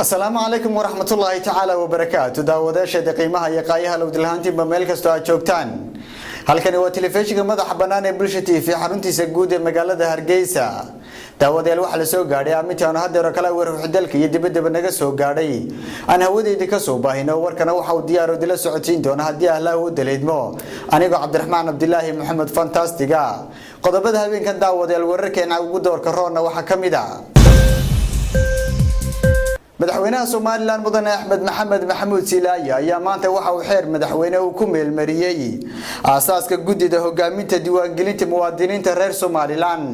السلام عليكم ورحمة الله تعالى وبركاته داوداشة قيمها يقايها لو دلهانتي بميل كستو أجوكتان halkani waa telefishinka madaxa banaan ee Bulsho TV xaruntiisa guud ee magaalada Hargeysa daawadeel waxa la soo gaaray amitaan hadeero kala warwixii dalka iyo dibadda naga soo gaaray aan hawadeedii ka soo baahino warkana waxa uu diyaar u dila socotiin doona hadii Allah uu daleedmo aniga Cabdiraxmaan Abdullaahi Maxamed fantastiga qodobada habeenkan daawadeel wararkeena ugu doorka roona waxa kamid ah madaxweynaha Soomaaliland mudane Axmed Maxamed Maxamuud Silaaya ayaa maanta waxa uu xeer madaxweyne uu ku meelmariyay aasaaska guddiga hogaaminta diiwaangelinta muwaadiniinta reer Soomaaliland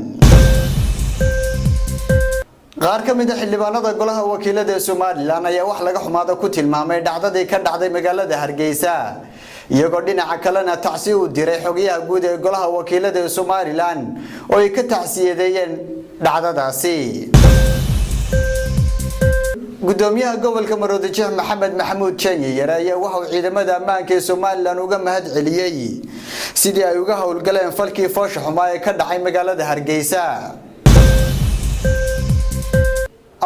qaar ka mid ah xildhibaanada golaha wakiilada Soomaaliland ayaa wax laga xumaado ku tilmaamay dhacdadii ka dhacday magaalada Hargeysa iyagoo dhinaca kalena tacsiyo u diray xogayaha guud ee golaha wakiilada Soomaaliland oo ay ka tacsiyeeyeen dhacdadaasi gudoomiyaha gobolka Maroodijeex Maxamed Maxamuud Jeenyar ayaa waxa uu ciidamada ammaanka ee Soomaaliland uga mahad celiyay sidii ay uga howlgaleen falkii foosha xumaa ee ka dhacay magaalada Hargeysa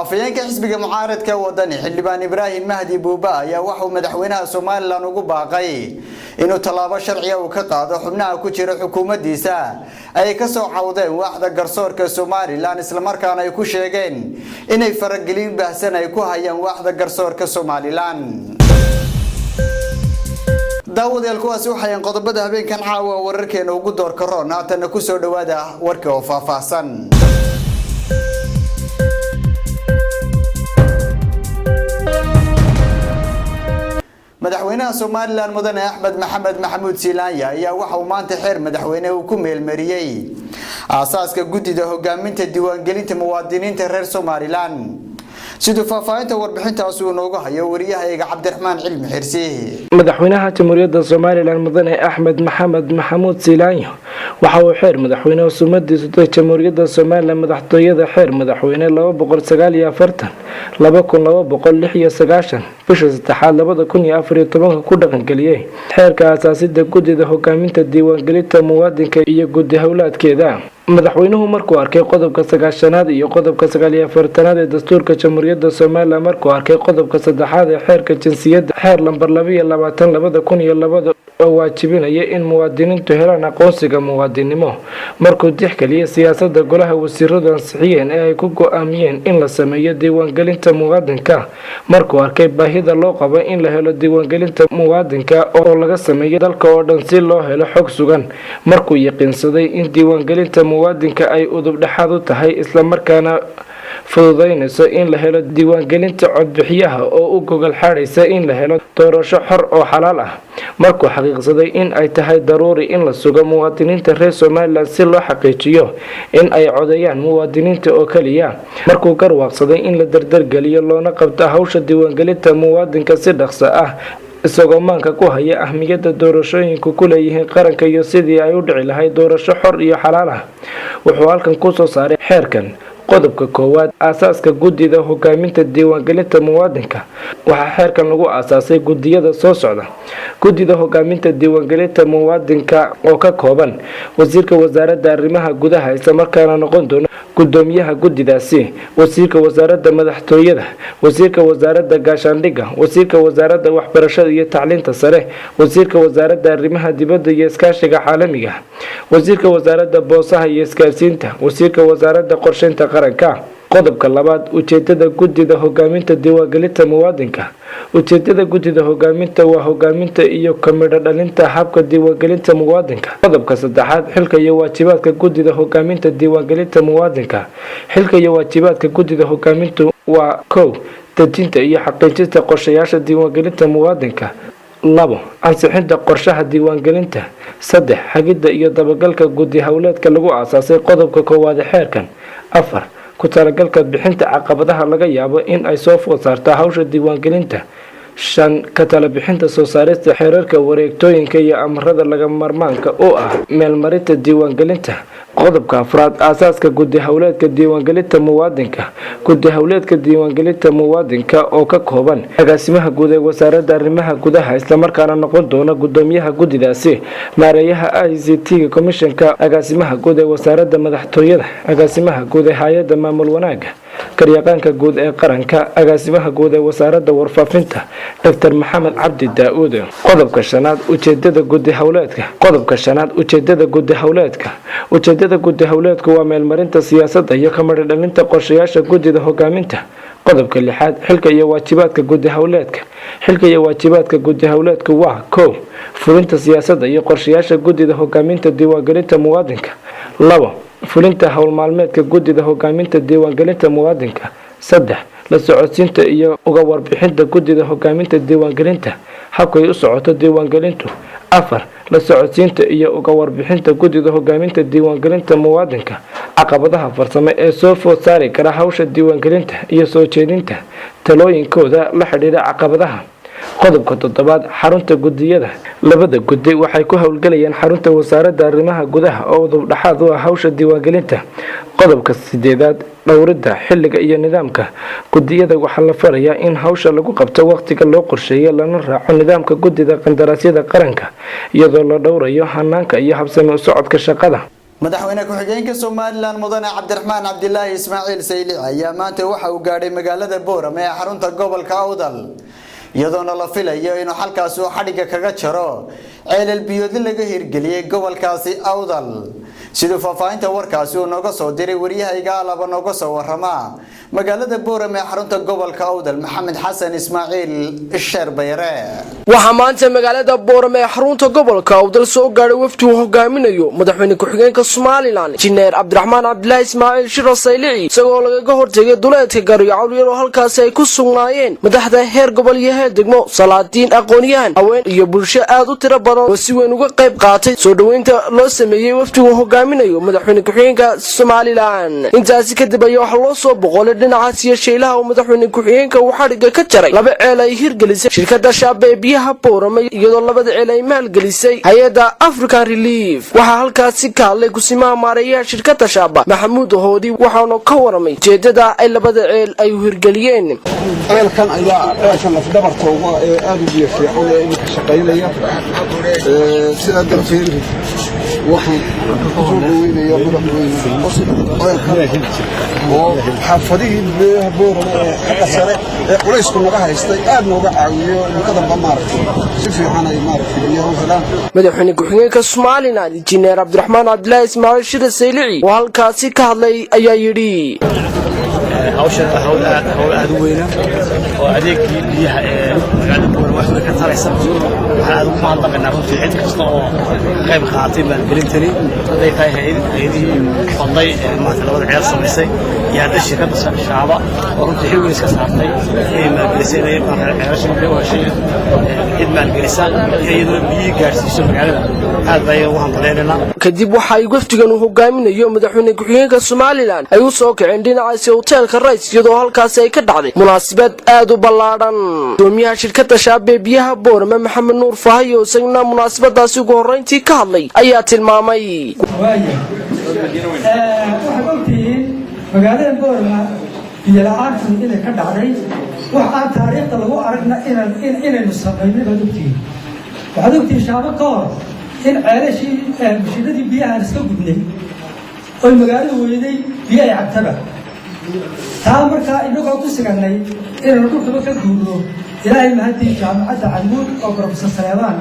afayeenka xisbiga mucaaradka wadani xildhibaan Ibraahim Mahdi Buuba ayaa waxa uu madaxweynaha Soomaaliland ugu baaqay inuu talaabo sharci ah ka qaado xubnaha ku jira xukuumaddiisa ay ka soo cawdeen waaxda garsoorka Soomaaliland isla markaana ay ku sheegeen inay faragelin baahsan ay ku hayaan waaxda garsoorka Soomaaliland daawadeel kuwaas waxay qodobada habeenkan caawa wararkeena ugu doorka roon haatan ku soo dhawaada warka oo faahfaahsan madaxweynaha Soomaaliland mudane Axmed Maxamed Maxamuud Silaaya ayaa waxa uu maanta xeer madaxweyne uu ku meelmariyay aasaaska guddiga hogaaminta diiwaangelinta muwaadiniinta reer Soomaaliland sidoo faahfaahinta warbixintaas uu nooga hayo wariyaha Cabdiraxmaan Cilmi Xirsi madaxweynaha Jamhuuriyadda Soomaaliland mudane Axmed Maxamed Maxamuud Silaaya waxa uu xeer madaxweyne sumaddiisa Jamhuuriyadda Soomaaliland madaxtooyada xeer madaxweyne 249 2296 bisha 3 2014 ku dhaqan galiyay xeerka aasaasidda guddiga hogaaminta diiwaangelinta muwaadinka iyo guddi hawlaadkeeda madaxweynuhu markuu arkay qodobka 9aad iyo qodobka 49aad ee dastuurka Jamhuuriyadda Soomaaliland markuu arkay qodobka 3aad ee xeerka jinsiyadda xeer lambar 22/2002 oo waajibinaya in muwaadiniintu helaan aqoonsiga muwaadinimo markuu tixgeliyay siyaasadda golaha wasiirada ansixiyeen ee ay ku go'aamiyeen in la sameeyo diiwaangelinta muwaadinka markuu arkay baahida loo qabo in la helo diiwaangelinta muwaadinka oo laga sameeyo dalka oo dhan si loo helo xog sugan markuu yaqiinsaday in diiwaangelinta muwaadinka ay udub dhaxad u tahay isla markaana fududeynayso in la helo diiwaangelinta codbixiyaha oo u gogol xaadhaysa in la helo doorasho xor oo xalaal ah markuu xaqiiqsaday in ay tahay daruuri in la sugo muwaadiniinta reer Soomaaliland si loo xaqiijiyo in ay codeeyaan muwaadiniinta oo kaliya markuu garwaaqsaday in la dardargeliyo loona qabto hawsha diiwaangelinta muwaadinka si dhaqso ah isagoo maanka ku haya ahmiyadda doorashooyinku ku leeyihiin qaranka iyo sidii ay u dhici lahayd doorasho xor iyo xalaal ah wuxuu halkan ku soo saaray xeerkan qodobka koowaad aasaaska guddiga hogaaminta diiwaangelinta muwaadinka waxaa xeerkan lagu aasaasay guddiyada soo socda guddiga hogaaminta diiwaangelinta muwaadinka oo ka kooban wasiirka wasaaradda arrimaha gudaha isla markaana noqon doona gudoomiyaha guddidaasi wasiirka wasaaradda madaxtooyada wasiirka wasaaradda gaashaandhigga wasiirka wasaaradda waxbarashada iyo tacliinta sare wasiirka wasaaradda arrimaha dibadda iyo iskaashiga caalamiga wasiirka wasaaradda boosaha iyo isgaarsiinta wasiirka wasaaradda qorsheynta qaranka qodobka labaad ujeedada guddiga hogaaminta diiwaangelinta muwaadinka ujeedada guddiga hogaaminta waa hogaaminta iyo kamidho dhalinta habka diiwaangelinta muwaadinka qodobka saddexaad xilka iyo waajibaadka guddiga hogaaminta diiwaangelinta muwaadinka xilka iyo waajibaadka guddiga hogaamintu waa 1 dejinta iyo xaqiijinta qorshayaasha diiwaangelinta muwaadinka 2 ansixinta qorshaha diiwaangelinta 3 xagidda iyo dabagalka guddi hawleedka lagu aasaasay qodobka koowaad ee xeerkan 4 ku talagalka bixinta caqabadaha laga yaabo in ay soo food saarto hawsha diiwaangelinta 5 ka tala bixinta soo saarista xeerarka wareegtooyinka iyo amarada laga marmaanka oo ah meelmarinta diiwaangelinta qodobka afraad aasaaska guddi hawleedka diiwaangelinta muwaadinka guddi hawleedka diiwaangelinta muwaadinka oo ka kooban agaasimaha guud ee wasaaradda arrimaha gudaha isla markaana noqon doona gudoomiyaha guddidaasi maareeyaha ICT commissionka agaasimaha guud ee wasaaradda madaxtooyada agaasimaha guud ee hay'adda maamul wanaagga garyaqaanka guud ee qaranka agaasimaha guud ee wasaaradda warfaafinta dr maxamed cabdi daa-uud. qodobka shanaad ujeedada guddi howleedka. ujeedada guddi howleedku waa meelmarinta siyaasadda iyo ka midhodhalinta qorshayaasha guddida hogaaminta. qodobka lixaad xilka iyo waajibaadka guddi howleedku waa kow fulinta siyaasadda iyo qorshayaasha guddida hogaaminta diiwaangelinta muwaadinka. 2 fulinta howlmaalmeedka guddida hogaaminta diiwaangelinta muwaadinka. 3 la socodsiinta iyo uga warbixinta guddida hogaaminta diiwaangelinta habkay u socoto diiwaangelintu. 4 la socodsiinta iyo uga warbixinta guddida hogaaminta diiwaangelinta muwaadinka caqabadaha farsamo ee soo food saari kara hawsha diiwaangelinta iyo soo jeedinta talooyinkooda la xidhiidha caqabadaha. qodobka 7 xarunta guddiyada. labada guddi waxay ku howlgalayaan xarunta wasaaradda arrimaha gudaha oo dubdhaxaad u ah hawsha diiwaangelinta. qodobka 8 dhowridda xilliga iyo nidaamka guddiyada waxaa la farayaa in hawsha lagu qabto waqtiga loo qorsheeyay lana raaco nidaamka guddida qandaraasyada qaranka iyadoo la dhowrayo hanaanka iyo habsami u socodka shaqada. madaxweyne ku-xigeenka Soomaaliland mudane Cabdiraxmaan Cabdilaahi Ismaaciil Saylici ayaa maanta waxa uu gaadhay magaalada Boorame ee xarunta gobolka Awdal iyadoona la filayo inuu halkaas uu xadhiga kaga jaro ceelal biyoodle laga hirgeliyay gobolkaasi Awdal. sidoo faafaynta warkaasi uu nooga soo diray wariyahayga alaba nooga soo warama magaalada Boorame xarunta gobolka Awdal Maxamed Xasan Ismaaciil Sharbayre. waxa maanta magaalada Boorame xarunta gobolka Awdal soo gaaray wafdi uu hogaaminayo madaxweyne ku-xigeenka Soomaaliland Injineer Cabdiraxmaan Cabdilaahi Ismaaciil Shiro Saylici isagoo laga hortagay duleedka Gaariyo halkaas ay ku sugnaayeen madaxda heer gobol iyo heer degmo salaadiin aqoonyahan haween iyo bulsho aad u tiro badan oo si weyn uga qayb qaatay soo dhaweynta loo sameeyay wafdiga hogaaminayo madaxweyne ku-xigeenka Soomaaliland. intaasi kadib ayaa waxa loo soo boqolay dhinacaas iyo sheylaha madaxweyne ku-xigeenka uu xadhiga ka jaray laba ceel ay hirgelisay shirkadda Shaabee biyaha Boorame iyadoo labada ceel ay maalgelisay hay'adda African Relief. waxaa halkaasi ka hadlay kusimaha maareeyaha shirkadda Shaabee Maxamuud Hoodi waxaana ka waramay jeedada ay labada ceel ay hirgeliyeen. ceelkan ayaa lafdabartooda aad u biyo fiican ee inka shaqaynaya sida darteed waxaan soo dhaweynayaa madaxweyne oo xaafadihii biyaha Boorame ee sare ee culaysku naga haystay aad nooga caawiyo muqaddam maartay si fiican ay maartay biyaha u helaan. madaxweyne ku-xigeenka Soomaaliland Injineer Cabdiraxmaan Cabdilaahi Ismaaciil Shiro Saylici oo halkaasi ka hadlay ayaa yidhi hawsha aad u weyn oo adeegii biyaha ee magaalada Boorame wax ka taraysan waxaan ugu mahadnaqaynaa runtii cid kasta oo qayb qaatay maalgelintani haday tahay hay'adihii fadlay maanta labada ceel samaysay iyo hadda shirkadda Shaabee oo runtii xil weyn iska saartay inay maalgelisay ceelasha biyo heshay cid maalgelisa iyadoo biyo gaarsiiso magaalada aad bay ugu hambalyeynaa. kadib waxa ay wafdigan uu hogaaminayo madaxweyne ku-xigeenka Soomaaliland ay u soo kaceen dhinacaasi hotelka Rays iyadoo halkaas ay ka dhacday munaasabad aad u ballaaran. gudoomiyaha shirkadda Shaabee biyaha Boorame Maxamed Nuur Fahay oo isaguna munaasabadaasi ugu horeyntii ka hadlay ayaa tilmaamay magaalada Boorame biyo la'aantu inay ka dhacday waxa taariikhda lagu aragna inaynu sameynay badugtii badugtii Shaabee ka hor in ceelashii bulshadii biyaha iska gudnay oo magaalada weynay biyo ay cabtaba taa markaa inagoo ku siganay inaynu dhulka ka guurno ilaahay mahadii jaamacadda Camuud oo Professor Saleemaan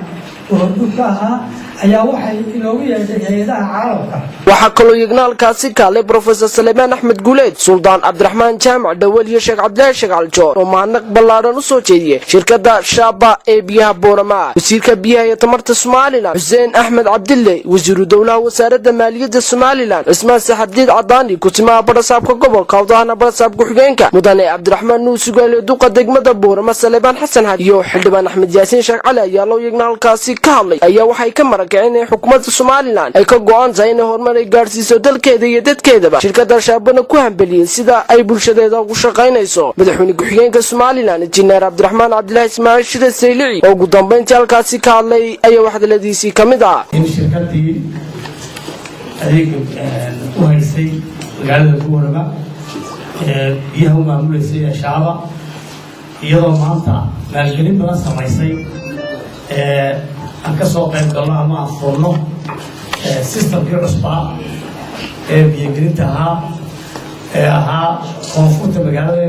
oo dhulka ahaa ayaa waxay inoogu yeeshay hay'adaha caalamka. waxaa kaloo yagnaalkaasi ka hadlay Professor Saleemaan Axmed Guuleed Suldaan Cabdiraxmaan Jaamac Dawal iyo Sheekh Cabdilaahi Sheekh Aljoor oo mahadnaq ballaaran u soo jeediyay shirkadda Shaabee ee biyaha Boorame. wasiirka biyaha iyo tamarta Soomaaliland Xuseen Axmed Cabdille wasiiru dowlaha wasaaradda maaliyadda Soomaaliland Cismaan Saxardiid Cadaani kusimaha barasaabka gobolka Awdal barasaabka ku-xigeenka mudane Cabdiraxmaan Nuur Sugaale duqa degmada Boorame Saleebaan Xasan Had iyo xildhibaan Axmed Yaasiin Sheekh Cali ayaa loo yagnaalkaasi ka hadlay ayaa waxay ka in xukuumadda Soomaaliland ay ka go'an tahay in horumar ay gaarsiiso dalkeeda iyo dadkeedaba shirkadda Shaabee ku hambaliyay sida ay bulshadeeda ugu shaqaynayso. madaxweyne ku-xigeenka Soomaaliland Injineer Cabdiraxmaan Cabdilaahi Ismaaciil Shiro Saylici oo ugu dambeyntii halkaasi ka hadlay ayaa waxdaladiisii ka mid ah in shirkadii adeeg u haysay magaalada Boorame biyaha maamuleysay Shaabee iyadoo maanta maalgelin badan samaysay aan ka soo qayb galno ama aan furno systemkii cusbaa ee biyogelinta ahaa ahaa koonfurta magaalada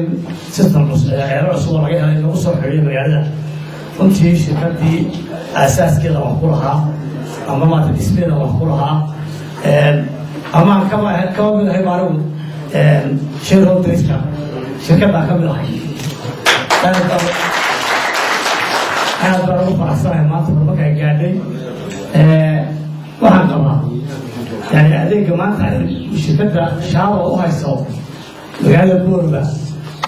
sistem ceelal cusub oo laga helay lagu soo xidhiyo magaalada runtii shirkadii asaaskeeda wax ku lahaa ama maanta dhismeeda wax ku lahaa ama kama mid ahay maanigu shareholderska shirkaddaa ka mid ahay aad baan ugu faraxsanahay maanta horumarka ay gaadhay waxaan qabaa yani adeega maanta shirkadda shaaba u hayso magaalada boorba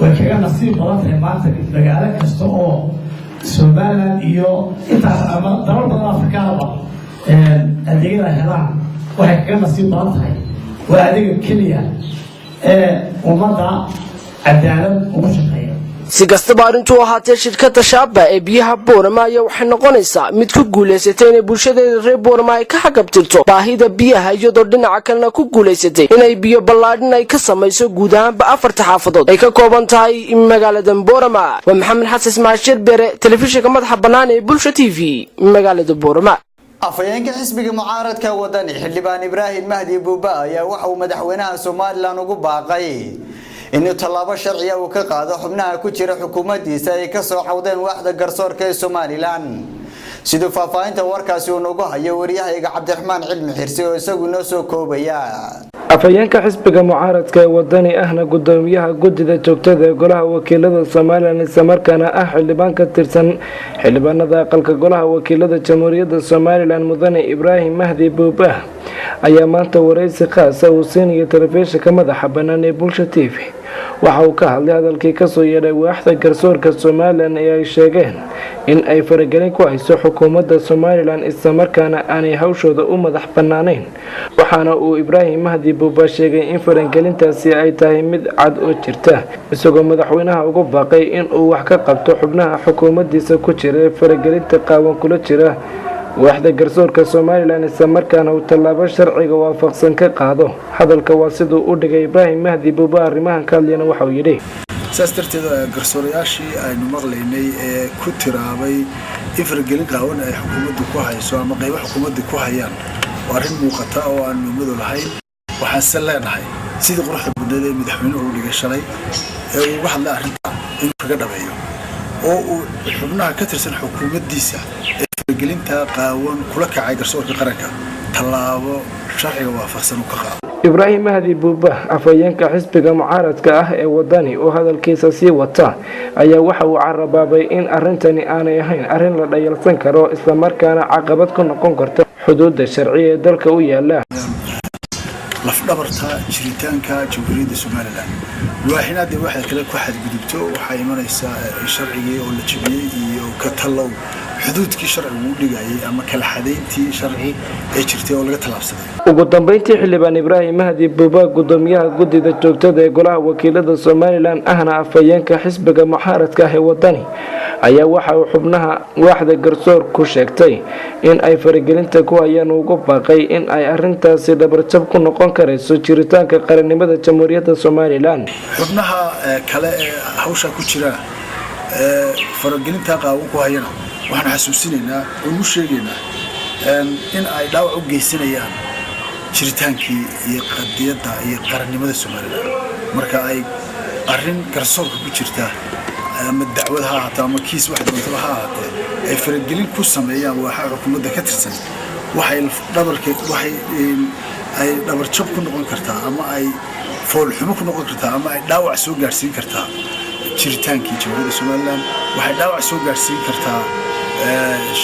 way kaga nasiib badan tahay maanta magaalo kasta oo Somaliland iyo intaas ama dalal badan Afrikaanaba adeegyada helaan waxay kaga nasiib badan tahay waa adeega keliya ummadda cadaalad ugu shaqeeya si kastaba arrintu ahaatee shirkadda shaaba ee biyaha boorama ayaa waxay noqonaysaa mid ku guulaysatay inay bulshadeeda reer boorama ay ka xagabtirto baahida biyaha iyadoo dhinaca kalena ku guulaysatay inay biyo ballaadhin ay ka samayso guud ahaanba 4 xaafadood ay ka kooban tahay magaalada boorama waa maxamed xasan ismaashir bere telefishinka madaxa bannaan ee bulsha TV magaalada boorama afayeenka xisbiga mucaaradka wadani xildhibaan Ibraahim Mahdi Buuba ayaa waxa uu madaxweynaha Soomaaliland ugu baaqay inuu talaabo sharci ah uu ka qaado xubnaha ku jira xukuumaddiisa ay ka soo cawdeen waaxda garsoorka ee Soomaaliland sidoo faahfaahinta warkaasi uu noogu hayo wariyahayga Cabdiraxmaan Cilmi Xirsi oo isagu noo soo koobaya afayeenka xisbiga mucaaradka wadani ahna gudoomiyaha gudida joogtada ee golaha wakiilada Soomaaliland islamarkaana ah xildhibaan ka tirsan xildhibaanada aqalka golaha wakiilada Jamhuuriyadda Soomaaliland mudane Ibraahim Mahdi Buuba ayaa maanta wareysi khaas ah uu siinayay telefishinka madaxa bannaan ee bulsha TV waxa uu ka hadlay hadalkii ka soo yeedhay waaxda garsoorka Soomaaliland ee ay sheegeen in ay faragelin ku hayso xukuumadda Soomaaliland islamarkaana aanay hawshooda u madax bannaanayn waxaana uu Ibraahim Mahdi Buuba sheegay in faragelintaasi ay tahay mid cad oo jirta isagoo madaxweynaha ugu baaqay in uu wax ka qabto xubnaha xukuumaddiisa ku jira faragelinta qaawan kula jira waaxda garsoorka Soomaaliland islamarkaana uu tallaabo sharciga waafaqsan ka qaado hadalka waa sidoo u dhigay Ibraahim Mahdi Buuba arrimahan ka hadlayna waxa uu yidhi ساسترتيدا غرسورياشي aynu maqlaynay ee ku tiraabay ifragelin qaawan ay xukuumaddu ku hayso ama qayb xukuumaddu ku hayaan warin muuqata oo aan numadu lahayn waxa saleenahay sidii quruxda badneed ee madaxweynuhu u dhigay shalay ee uu wax la arinta in kaga dhabeeyo oo uu xubnaha ka tirsan xukuumaddiisa ee ifragelinta qaawan kula kacay garsoorka qaranka tallaabo sharciga waafaqsan u ka qaado Ibraahim Mahdi Buuba afayeenka xisbiga mucaaradka ah ee wadani oo hadalkiisa sii wata ayaa waxa uu carabaabay in arintani aanay ahayn arin la dhayalsan karo isla markaana caqabad ku noqon karta xuduudda sharci ee dalka u yaala lafdhabarta jiritaanka Jamhuuriyadda Soomaaliland waaxinaad waxa kale ku xadgudubto waxa imanaysa sharciga oo la jibiyay iyo ka talow xuduudkii sharcigu u dhigayay ama kala xadeyntii sharci ee jirtay oo laga talaabsaday ugu dambeyntii xildhibaan Ibraahim Mahdi Buuba gudoomiyaha gudida joogtada ee golaha wakiilada Soomaaliland ahna afayeenka xisbiga mucaaradka ah ee wadani ayaa waxa uu xubnaha waaxda garsoor ku sheegtay in ay faragelinta ku hayaan ugu baaqay in ay arintaasi dhabarjab ku noqon karayso jiritaanka qarannimada Jamhuuriyadda Soomaaliland xubnaha kale ee hawsha ku jira faragelinta qaawan ku hayana waxaan xasuusinaynaa oo u sheegaynaa in ay dhaawac u geysanayaan jiritaankii iyo qadiyadda iyo qarannimada Soomaaliland marka ay arrin garsoorka ku jirta ama dacwad ha ahaato ama kiis wax doonto ha ahaatee ay faragelin ku sameeyaan waxa xukuumadda ka tirsan waxay dhabarjab ku noqon kartaa ama ay fool xumo ku noqon kartaa ama ay dhaawac soo gaarsiin kartaa jiritaankii Jamhuuriyadda Soomaaliland waxay dhaawac soo gaarsiin kartaa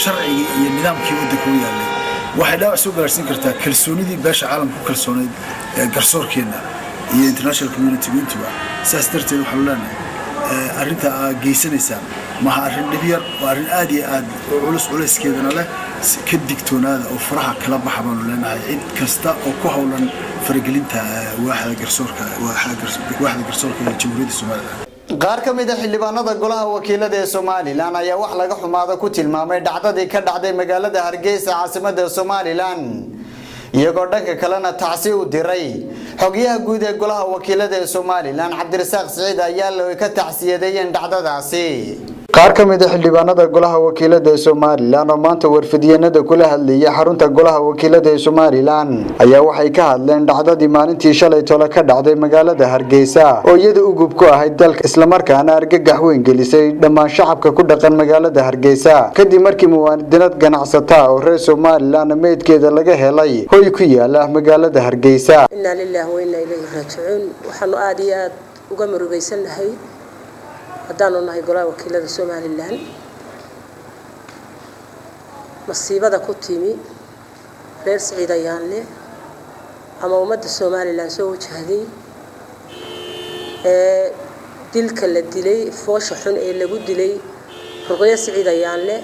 sharciga iyo nidaamkii waddanka u yaalay waxay dhaawac soo gaarsiin kartaa kalsoonidii beesha caalamka ku kalsooneyd garsoorkeena iyo international community intuba saas darteed waxaan leenahay arrinta aad geysanaysaan ma aha arrin dhib yar waa arrin aad iyo aad culayskeedana leh ka digtoonaada oo faraha kala baxa baanu leenahay cid kasta oo ku howlan faragelinta waaxda garsoorka ee Jamhuuriyadda Soomaaliland qaar ka mid ah xildhibaanada golaha wakiilada ee Soomaaliland ayaa wax laga xumaado ku tilmaamay dhacdadii ka dhacday magaalada Hargeysa caasimadda Soomaaliland iyagoo dhanka kalena tacsi u diray xogayaha guud ee golaha wakiilada ee Soomaaliland Cabdirasaaq Saciid ayaa loo ka tacsiyadeeyeen dhacdadaasi qaar ka mid ah xildhibaanada golaha wakiilada ee Soomaaliland oo maanta warfidiyeenada kula hadlayay xarunta golaha wakiilada ee Soomaaliland ayaa waxay ka hadleen dhacdadii maalintii shalay tolo ka dhacday magaalada Hargeysa oo iyada u gub ku ahayd dalka isla markaana argagax weyn gelisay dhammaan shacabka ku dhaqan magaalada Hargeysa kadib markii muwaadiniinad ganacsata oo reer Soomaaliland meedkeeda laga helay hoy ku yaala magaalada Hargeysa. inna lillahi wa inna ilayhi raaji'uun waxaanu aad iyo aad uga murugaysanahay haddaanu nahay golaha wakiilada Soomaaliland masiibada ku timi reer Siciid Ayaanle ama ummadda Soomaaliland soo wajahday dilka la dilay foosha xun ee lagu dilay Ruqayya Siciid Ayaanle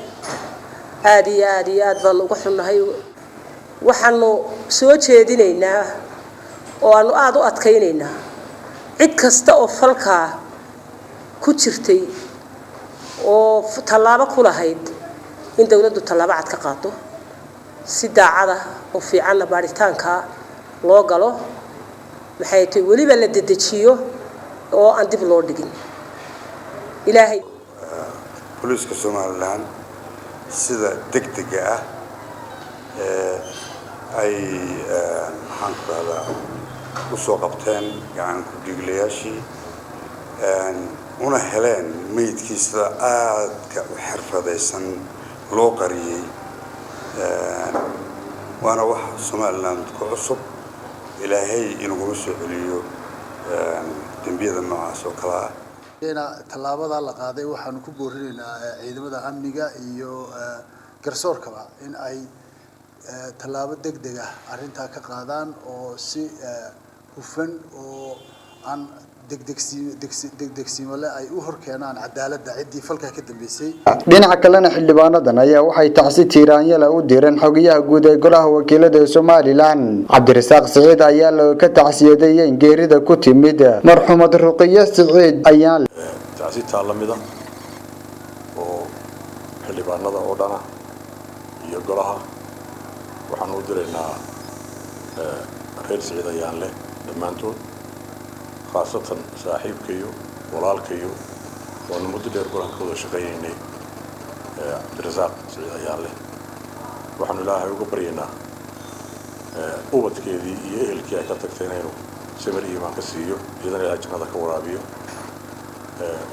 aad iyo aad baan uga xunnahay waxaanu soo jeedinaynaa oo aanu aad u adkaynaynaa cid kasta oo falka ku jirtay oo talaabo ku lahayd in dawladdu talaabo cad ka qaato si daacada oo fiican baaritaanka loo galo maxay tahay waliba la dedejiyo oo aan dib loo dhigin ilaahay booliska Soomaaliland sida degdega ah ay maxaan ku radaa u soo qabteen gacan ku dhiglayaashii una heleen meydkiisa aadka u xirfadaysan loo qariyay waana wax Soomaaliland ku cusub ilaahay inuu soo celiyo dambiyada noocaas oo kala ah tallaabada la qaaday waxaanu ku boorinaynaa ciidamada amniga iyo garsoorkaba in ay tallaabo degdeg ah arinta ka qaadaan oo si hufan oo aan degdegsiimo leh ay u horkeenaan cadaaladda ciddii falka ka dambeysay. dhinaca kalena xildhibaanadan ayaa waxay tacsi tiiraanyada u direen xogayaha guud ee golaha wakiilada ee Soomaaliland Cabdirasaaq Siciid ayaa loo ka tacsiyadeeyay geerida ku timid marxuumad Ruqayya Siciid Ayaanle. tacsi taalamida oo xildhibaanada oo dhana iyo golaha waxaan u direynaa reer Siciid Ayaanle dhammaantood خاصة صاحب كيو ولال كيو والمدير قرن كذا شقيني عبد الرزاق سعيد يالله وحنا الله يقبرينا قوة كذي يهل كي كتكتينه سمر إيمان كسيو إذا الأجنة ذاك ورابيو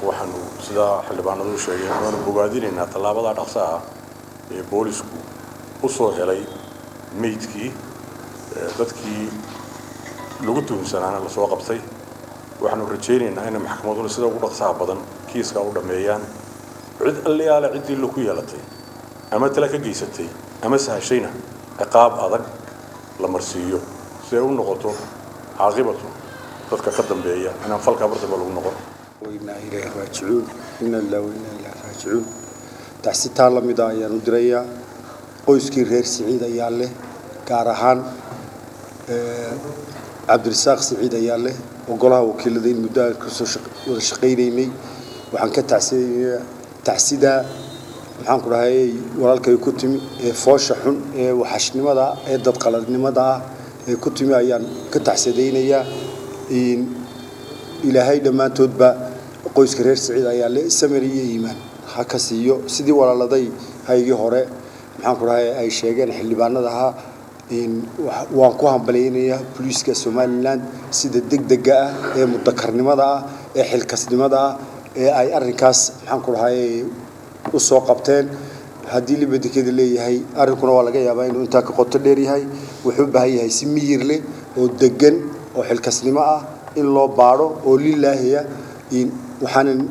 وحنا سدا حلبان ذو شيء وانا بقادرين طلاب ذا رقصة بوليسكو وصل علي ميتكي ذاتكي لقطهم سنة على سواق بسي waxaanu rajaynaynaa in maxkamaduhu sida ugu dhaqsaha badan kiiska u dhameeyaan cid allayaal cidii lagu yeelatay ama tala ka geysatay ama sahashayna ciqaab adag la marsiiyo si ay u noqoto caaqibatu dadka ka dambeeya inaan falka bartaba lagu noqon وإنا إليه راجعون إن الله وإنا إليه راجعون تحسيتها لمدا ayaan u diraya qoyskii reer Siciid Ayaanle gaar ahaan Cabdirasaaq Siciid Ayaanle golaha wakiilada in muddo ka soo wada shaqeynay waxaan ka tacsida maxaan ku rahay walaalkay ku timi ee foosha xun ee waxashnimada ee dad qaladnimada ee ku timi ayaan ka tacsideynaya in ilaahay dhamaantoodba qoyska reer Siciid Ayaanle samari iyo iimaan ha ka siiyo sidii walaaladay haygii hore maxaan ku rahay ay sheegeen xildhibaanada waan ku hambaleynayaa booliska Soomaaliland sida degdega ah ee mudakarnimada ah ee xilkasnimada ah ee ay arrinkaas maxaan ku rahay u soo qabteen haddii libadikeeda leeyahay arrinkuna waa laga yaabaa inuu inta ka qoto dheer yahay wuxuu u baahan yahay si miyir leh oo degan oo xilkasnimo ah in loo baaro oo lilaahiya in waxaan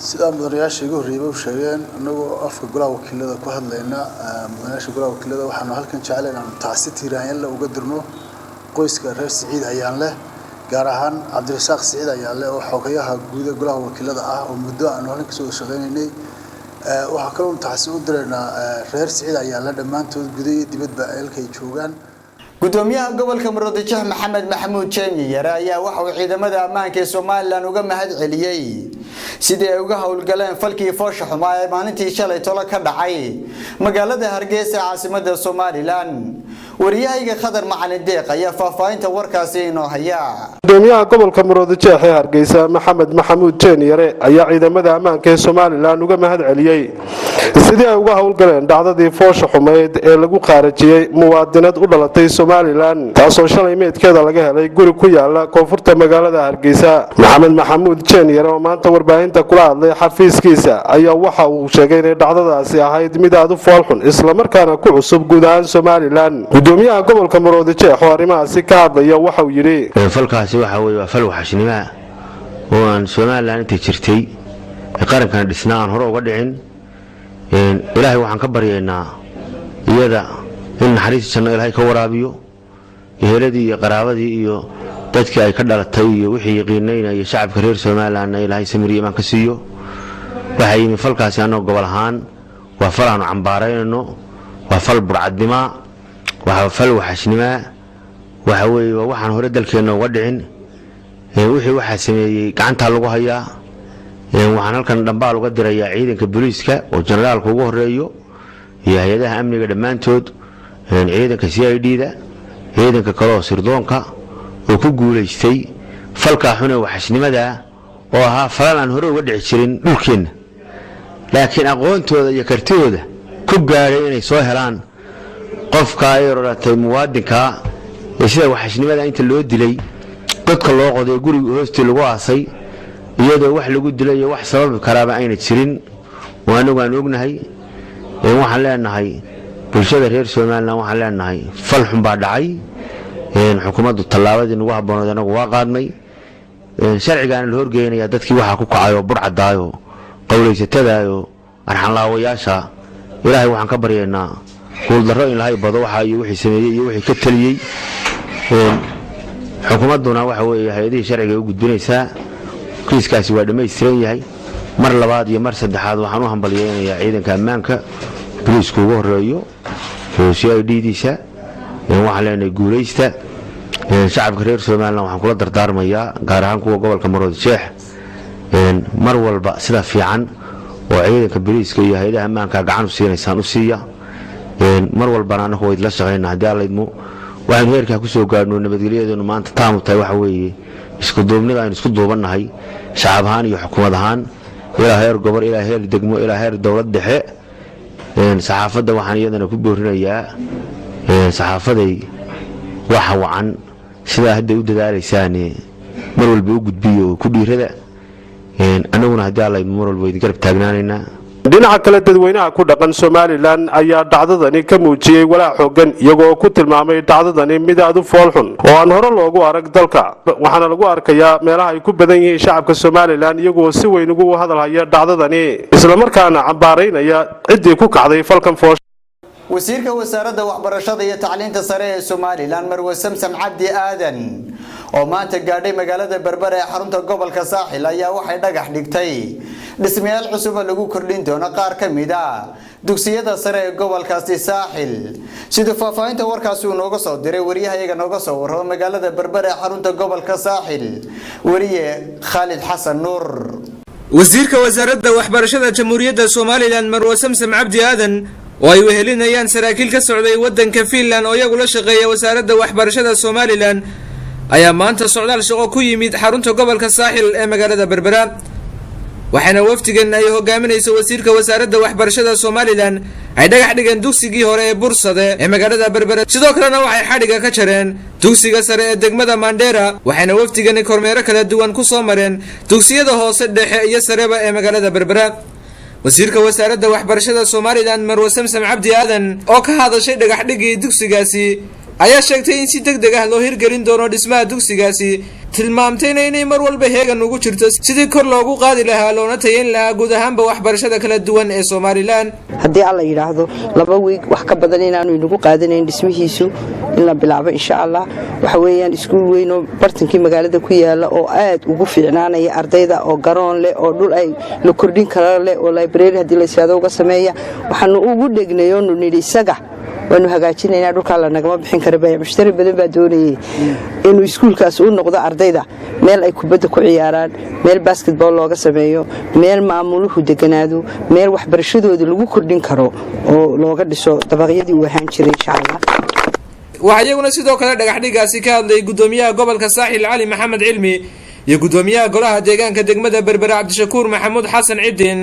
sida mudanayaasha ugu horeeyay sheegeen anagoo afka golaha wakiilada ku hadlayna mudanayaasha golaha wakiilada waxaanu halkan jecelahay inaan tacsi tiiraanyada uga dirno qoyska reer Siciid Ayaanle gaar ahaan Cabdirasaaq Siciid Ayaanle oo xogayaha guud ee golaha wakiilada ah oo muddo aanu halkan ka soo shaqeynay waxa kale oo tacsi u direynaa reer Siciid Ayaanle dhammaantood gudaha iyo dibadba ay joogaan. gudoomiyaha gobolka Murudijeex Maxamed Maxamuud Jeemi Yare ayaa waxa uu ciidamada ammaanka ee Soomaaliland uga mahad celiyay sidii ay uga howlgaleen falkii foosha xumaa ee maalintii shalay tolo ka dhacay magaalada Hargeysa caasimadda Soomaaliland wariyahayga Khadar Macalin Deeq ayaa faahfaahinta warkaasi inoo haya. Gudoomiyaha gobolka Maroodijeex ee Hargeysa Maxamed Maxamuud Jeeniyare ayaa ciidamada ammaanka ee Soomaaliland uga mahad celiyay sidii ay uga howlgaleen dhacdadii foosha xumeed ee lagu qaarajiyay muwaadinad u dhalatay Soomaaliland taasoo shalay meedkeeda laga helay guri ku yaala koonfurta magaalada Hargeysa. Maxamed Maxamuud Jeeniyare oo maanta warbaahinta kula hadlay xafiiskiisa ayaa waxa uu sheegay in dhacdadaasi ahayd mid aad u foolxun isla markaana ku cusub guud ahaan Soomaaliland. gudoomiyaha gobolka Maroodijeex oo arrimahaasi ka hadlaya waxa uu yiri falkaasi waxa weeye waa fal waxashnimo oo aan Soomaaliland inta jirtay qarankan dhisnaa aan hore uga dhicin. ilaahay waxaan ka baryaynaa iyada in naxariistiisa ilaahay ka waraabiyo eheladii iyo qaraabadii iyo dadkii ay ka dhalatay iyo wixii yaqiinayna iyo shacabka reer Soomaaliland ilaahay samir iyo imaan ka siiyo. waxa yimi falkaasi anoo gobol ahaan waa fal aan cambaaraynayno waa fal burcadnimo waa fal waxashnimo waxa weeye waxaan hore dalkeena uga dhicin. wixii waxa sameeyay gacanta lagu hayaa. waxaan halkan dhambaal uga dirayaa ciidanka booliiska oo generaalka ugu horeeyo iyo hay'adaha amniga dhamaantood ciidanka CID-da ciidanka kale oo sirdoonka oo ku guuleystay falka xun ee waxashnimada oo ahaa fal aan hore uga dhici jirin dhulkeena laakiin aqoontooda iyo kartidooda ku gaaray inay soo helaan qofka ay roratay muwaadinka ee sida waxashnimada inta loo dilay dadka loo qoday guriga hoostiisa lagu aasay iyadoo wax lagu dilay wax sabab karaaba ayna jirin waanu ognahay. waxaan leenahay bulshada reer Soomaaliland waxaan leenahay fal xun baa dhacay. xukuumaddu tallaabadii nagu habboonayd anagu waa qaadnay. sharcigan la horgeynaya dadkii waxa ku kacay oo burcadaayo qowleysatadaayo arxan laawayaasha ilaahay waxaan ka baryaynaa guul darro in ilaahay bado waxa iyo wixii sameeyay iyo wixii ka taliyay. xukuumadduna waxa weeye hay'adihii sharciga u gudbinaysaa. kiiskaasi waa dhameystiran yahay. mar labaad iyo mar saddexaad waxaan u hambalyeeynayaa ciidanka ammaanka booliiska ugu horeeyo CID-diisa. waxaan leenahay guuleysta. shacabka reer Soomaaliland waxaan kula dardaarmayaa gaar ahaan kuwa gobolka Maroodijeex mar walba sida fiican oo ciidanka booliiska iyo hay'adaha ammaanka gacan u siinaysan u siiya. mar walbana anagu way la shaqeynaa haddii alla idmo waxaan heerka ku soo gaarno nabadgelyadeenu maanta taamu tahay waxa weeye isku duubnida aynu isku duubanahay shacab ahaan iyo xukuumad ahaan ilaa heer gobol ilaa heer degmo ilaa heer dawlad dhexe. saxaafadda waxaan iyadana ku boorinayaa saxaafaday waxa wacan sida hadda u dadaalaysaan mar walba u gudbiyo ku dhiirada. anaguna haddii alla idmo mar walba idin garab taagnaanaynaa. dhinaca kale dadweynaha ku dhaqan Soomaaliland ayaa dhacdadani ka muujiyay walaac xooggan iyagoo ku tilmaamay dhacdadani mid aad u foolxun oo aan hore loogu arag dalka. waxaana lagu arkayaa meelaha ay ku badan yihiin shacabka Soomaaliland iyagoo si weyn ugu hadal haya dhacdadani isla markaana cambaaraynaya ciddii ku kacday falkan foosh. wasiirka wasaaradda waxbarashada iyo tacliinta sare ee Soomaaliland Marwo Samsam Cabdi Aadan oo maanta gaadhay magaalada Berbera ee xarunta gobolka Saaxil ayaa waxay dhagax dhigtay dhismayaal cusub oo lagu kordhin doono qaar ka mid ah dugsiyada sare ee gobolkaasi Saaxil. sida faahfaahinta warkaasi uu nooga soo diray wariyahayaga nooga soo warramo magaalada Berbera ee xarunta gobolka Saaxil wariye Khalid Xasan Nuur. wasiirka wasaaradda waxbarashada Jamhuuriyadda Soomaaliland Marwo Samsam Cabdi Aadan oo ay wehelinayaan saraakiil ka socday wadanka Finland oo iyagu la shaqeeya wasaaradda waxbarashada Soomaaliland ayaa maanta socdaal shaqo ku yimid xarunta gobolka Saaxil ee magaalada Berbera. waxaana waftigan ay hogaaminayso wasiirka wasaaradda waxbarashada Soomaaliland ay dhagax dhigeen dugsigii hore ee Bursade ee magaalada Berbera. sidoo kalena waxay xadhiga ka jareen dugsiga sare ee degmada Mandera. waxaana waftigan kormeero kala duwan ku soo mareen dugsiyada hoose dhexe iyo sareba ee magaalada Berbera. wasiirka wasaaradda waxbarashada Soomaaliland Marwo Samsam Cabdi Aadan oo ka hadashay dhagax dhigii dugsigaasi ayaa sheegtay in si degdeg ah loo hirgelin doono dhismaha dugsigaasi, tilmaamtayna inay mar walba heegan ugu jirto sidii kor loogu qaadi lahaa loona tayeyn lahaa guud ahaanba waxbarashada kala duwan ee Soomaaliland. haddii alla yiraahdo 2 week wax ka badan inaanu inagu qaadanayn dhismihiisu in la bilaabo insha Allah. waxa weeyaan iskuul weyn oo bartankii magaalada ku yaala oo aad ugu fiicnaanaya ardayda oo garoon leh oo dhul ay la kordhin karo leh oo library haddii la siyaado uga sameeya. waxaanu ugu dhegnayo nidhi isaga waanu hagaajinaynaa dhulka la nagama bixin karo bay mushtari badan baa doonayay inuu iskuulkaas u noqdo ardayda meel ay kubadda ku ciyaaraan, meel basketball looga sameeyo, meel maamuluhu deganaado, meel waxbarashadooda lagu kordhin karo oo looga dhiso dabaqyadii uu ahaan jiray insha Allah. waxaa iyaguna sidoo kale dhagaxdhigaasi ka hadlay gudoomiyaha gobolka saaxil cali maxamed cilmi iyo gudoomiyaha golaha deegaanka degmada berbera cabdishakuur maxamuud xasan cidin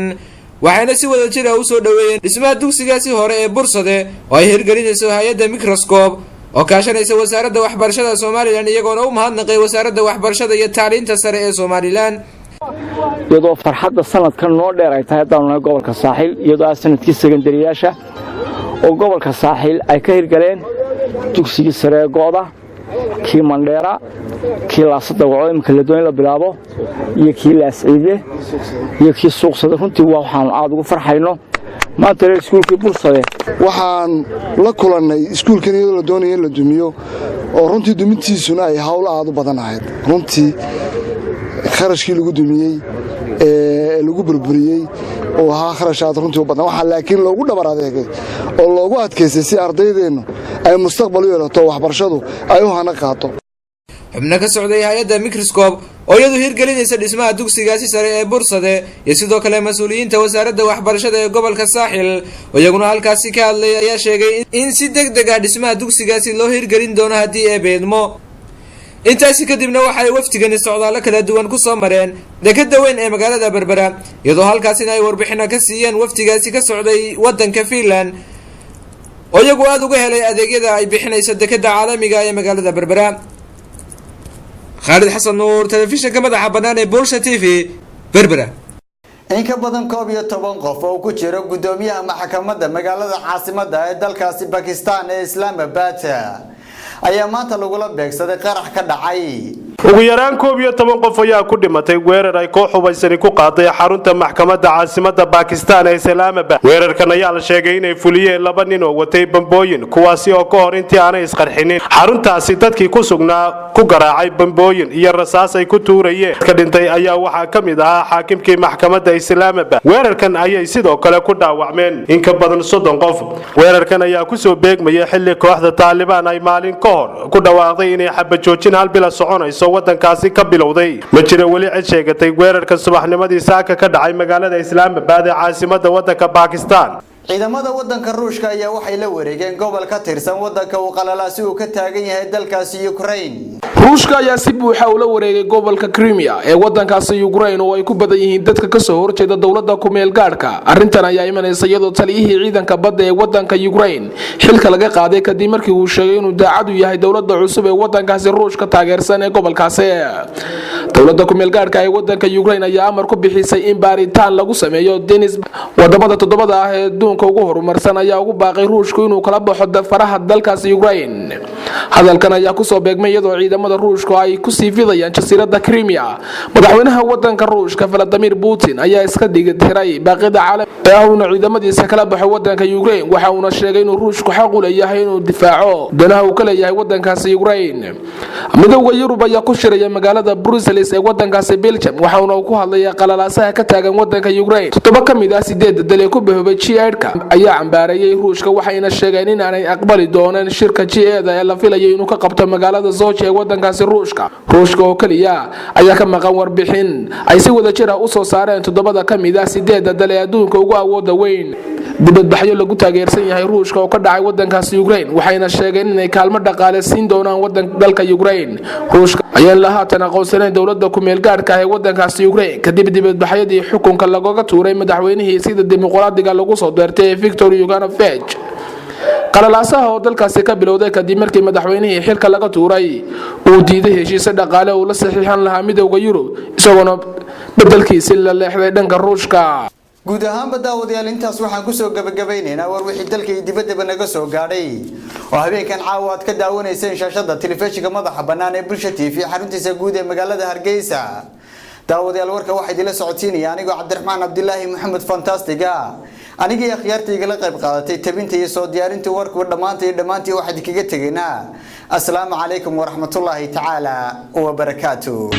waxayna si wada jir ah u soo dhaweeyeen dhismaha dugsigaasi hore ee Bursade oo ay hirgelinayso hay'adda Microscope oo kaashanaysa wasaaradda waxbarashada Soomaaliland iyagoona u mahadnaqay wasaaradda waxbarashada iyo tacliinta sare ee Soomaaliland iyadoo farxadda sanadkan noo dheer ay tahay dawladda gobolka saaxil iyadoo sanadkii secondaryyaasha oo gobolka saaxil ay ka hirgaleen dugsiga sare ee Gooda kii Mandheera kii laasada wacdo imka la doonay la bilaabo iyo kii laasciide iyo kii suuqsada runtii waxaan aad ugu farxayno maanta iskuulkii Bursade waxaan la kulanay iskuulkan iyadoo la doonay in la dumiyo oo runtii dumintiisuna ay hawl aad u badan ahayd runtii kharashkii lagu dumiyey ee lagu burburiyey oo ahaa kharash aad runtii u badan waxa laakiin loogu dhabar adeegay oo loogu adkeysay si ardaydeenu ay mustaqbal u yeelato waxbarashadu ay u hana qaato xubno ka socday hay'adda Microscope oo iyadu hirgelinaysa dhismaha dugsigaasi sare ee Bursade iyo sidoo kale mas'uuliyiinta wasaaradda waxbarashada ee gobolka saaxil oo iyaguna halkaasi ka hadlay ayaa sheegay in si degdeg ah dhismaha dugsigaasi loo hirgelin doono haddii ay beedmo intaasi kadibna waxay waftigani socdaalo kala duwan ku soo mareen dekedda weyn ee magaalada Berbera iyadoo halkaasina ay warbixino ka siiyeen waftigaasi ka socday wadanka Finland oo iyagu aad uga helay adeegyada ay bixinayso dekedda caalamiga ee magaalada Berbera Khalid Xasan Nuur telefishinka madaxa bannaan ee Bulsha TV Berbera in ka badan 12 qof oo ku jira gudoomiyaha maxkamadda magaalada caasimadda ee dalkaasi Pakistan ee Islamabad ayaa maanta lagula beegsaday qarax ka dhacay ugu yaraan 12 qof ayaa ku dhimatay weerar ay koox hubaysan ku qaaday xarunta maxkamadda caasimadda Pakistan ee Islamabad weerarkan ayaa la sheegay inay fuliyeen laba nin oo watay bambooyin kuwaasi oo ka hor intii aanay isqarxinin xaruntaasi dadkii ku sugnaa ku garaacay bambooyin iyo rasaas ay ku tuurayeen ka dhintay ayaa waxa kamid ah xaakimkii maxkamadda Islamabad weerarkan ayay sidoo kale ku dhaawacmeen in ka badan 30 qof weerarkan ayaa ku soo beegmaya xilli kooxda Taliban ay maalin ka hor ku dhawaaqday inay xabad joojin hal bil soconayso wadankaasi ka bilowday ma jira wali cid sheegatay weerarka subaxnimadii saaka ka dhacay magaalada Islamabad ee caasimadda wadanka Pakistan ciidamada wadanka Ruushka ayaa waxay la wareegeen gobol ka tirsan wadanka uu qalalaasi uu ka taagan yahay dalkaasi Ukraine Ruushka ayaa si buuxa u la wareegay gobolka Crimea ee wadankaasi Ukraine oo ay ku badan yihiin dadka ka soo horjeeda dawladda ku meel gaarka arrintan ayaa imanaysa iyadoo taliyihii ciidanka badda ee wadanka Ukraine xilka laga qaaday kadib markii uu sheegay inuu daacad u yahay dawladda cusub ee wadankaasi Ruushka taageersan ee gobolkaasi dawladda ku meel gaarka ee wadanka Ukraine ayaa amar ku bixisay in baaritaan lagu sameeyo Denis wadamada toddobada ah ee ugu horumarsan ayaa ugu baaqay Ruushku inuu kala baxo faraha dalkaasi Ukraine hadalkan ayaa ku soo beegmay iyadoo ciidamada Ruushku ay ku sii fidayaan jasiiradda Crimea madaxweynaha wadanka Ruushka Vladimir Putin ayaa iska dhigay baaqida caalamka ee uu ciidamadiisa kala baxo wadanka Ukraine waxa uu sheegay inuu Ruushku xaq u leeyahay inuu difaaco danaha uu ka leeyahay wadankaasi Ukraine midowga Yurub ayaa ku shiraya magaalada Brussels ee wadankaasi Belgium waxa uu ku hadlayaa qalalaasaha ka taagan wadanka Ukraine todoba kamid ah 8 dal ee ku bahoobay G8 ayaa cambaarayay Ruushka waxayna sheegeen in aanay aqbali doonaan shirka G8 ee la filayo inuu ka qabto magaalada Sochi ee wadankaasi Ruushka oo kaliya ayaa ka maqan warbixin ay si wada jir ah u soo saareen toddobada kamid ah 8 dal ee adduunka ugu awoodda weyn dibadbaxyo lagu taageersan yahay Ruushka oo ka dhacay wadankaasi Ukraine waxayna sheegeen inay kaalmo dhaqaale siin doonaan dalka Ukraine Ruushka ayaa la haatan aqoonsanay dawladda ku meel gaarka ah ee wadankaasi Ukraine kadib dibadbaxyadii xukunka lagaga tuuray madaxweynihii sida dimuqraadiga lagu soo doortay Viktor Yanukovych qalalaasaha oo dalkaasi ka bilowday kadib markii madaxweynihii xilka laga tuuray uu diiday heshiis dhaqaale oo la saxiixan lahaa midowga Yurub isagoo bedelkiisa la leexday dhanka Ruushka guud ahaan daawadayaal intaas waxaan ku soo gabagabaynaynaa war wixii dalka iyo dibadda naga soo gaadhay oo habeenkan caawa aad ka daawanayseen shaashada telefishinka madaxa bannaan ee Bulsha TV xaruntiisa guud ee magaalada Hargeysa daawadayaal warka waxa idin la socodsiinaya anigoo Cabdiraxmaan Abdullaahi Maxamed Fantastiga anigii akhyaartayga la qayb qaadatay tabinta iyo soo diyaarinta warku dhamaantii waxa idinkaga tageynaa assalaamu calaykum wa rahmatullaahi ta'ala wa barakaatuh